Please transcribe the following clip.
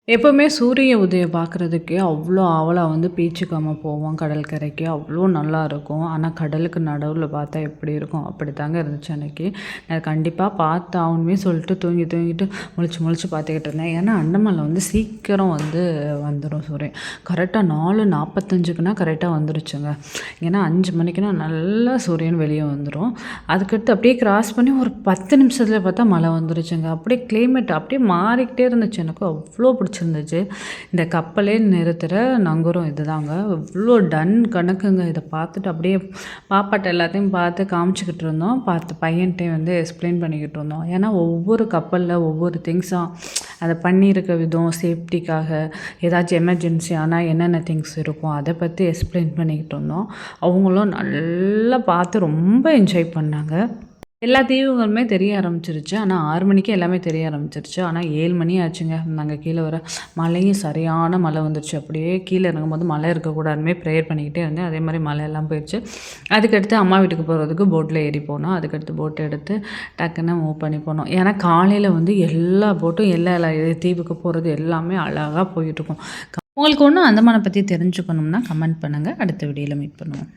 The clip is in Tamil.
எப்பவுமே சூரிய உதயம் பார்க்குறதுக்கே அவ்வளோ ஆவலா பீச்சுக்காம போவோம் கடற்கரைக்கு. அவ்வளோ நல்லாயிருக்கும். ஆனா கடலுக்கு நடுவுல பார்த்தா எப்படி இருக்கும்? அப்படித்தாங்க இருந்துச்சு அன்னைக்கு. நான் கண்டிப்பா பார்த்தாகணுமே சொல்லிட்டு தூங்கிட்டு முழிச்சு முழிச்சு பார்த்துக்கிட்டு இருந்தேன். ஏன்னா அண்டமான்ல சீக்கிரம் வந்துரும் சூரியன். கரெக்ட்டா 4:45க்குனா கரெக்ட்டா வந்துருச்சுங்க. ஏன்னா 5 மணிக்குனா நல்லா சூரியன் வெளிய வந்துரும். அதுக்கடுத்து அப்படியே கிராஸ் பண்ணி ஒரு 10 நிமிஷத்துல பார்த்தா மழை வந்துருச்சுங்க. அப்படியே கிளைமேட் அப்படியே மாறிக்கிட்டே இருந்துச்சு. எனக்கு அவ்வளோ பிடிச்சிருந்துச்சு. இந்த கப்பலே நிறுத்துற நங்கூரம் இதுதாங்க. இவ்வளோ டன் கணக்குங்க. இத பார்த்துட்டு அப்படியே பாப்பாட்ட எல்லாத்தையும் பார்த்து காமிச்சுக்கிட்டு இருந்தோம். பார்த்து பையன்ட்டயும் எக்ஸ்ப்ளைன் பண்ணிக்கிட்டு இருந்தோம். ஏன்னா ஒவ்வொரு கப்பல்ல ஒவ்வொரு திங்ஸா அத பண்ணியிருக்க விதம், சேஃப்டிக்காக ஏதாச்சும் எமர்ஜென்சி ஆனா என்னென்ன திங்ஸ் இருக்கும், அத பத்தி எக்ஸ்ப்ளைன் பண்ணிக்கிட்டு இருந்தோம். அவங்களும் நல்லா பார்த்து ரொம்ப என்ஜாய் பண்ணாங்க. எல்லா தீவுகளுமே தெரிய ஆரம்பிச்சிருச்சு. ஆனா 6 மணிக்கே எல்லாமே தெரிய ஆரம்பிச்சிருச்சு. ஆனா 7 மணி ஆச்சுங்க. நாங்க கீழ வர மழையும் சரியான மழை வந்துருச்சு. அப்படியே கீழ இறங்கும்போது மழை இருக்கக்கூடாதுன்னு ப்ரேயர் பண்ணிக்கிட்டே இருந்தேன். அதே மாரி மழையெல்லாம் போயிடுச்சு. அதுக்கடுத்து அம்மா வீட்டுக்கு போறதுக்கு போட்ல ஏறி போனோம். அதுக்கடுத்து போட் எடுத்து டக்குன்னு மூவ் பண்ணி போனோம். ஏன்னா காலையில எல்லா போட்டும் எல்லா தீவுக்கு போறது எல்லாமே அழகா போயிட்டுருக்கும். உங்களுக்கு ஒண்ணும் அந்தமான பத்தி தெரிஞ்சுக்கணும்னா கமெண்ட் பண்ணுங்க. அடுத்த வீடியோல மீட் பண்ணுவோம்.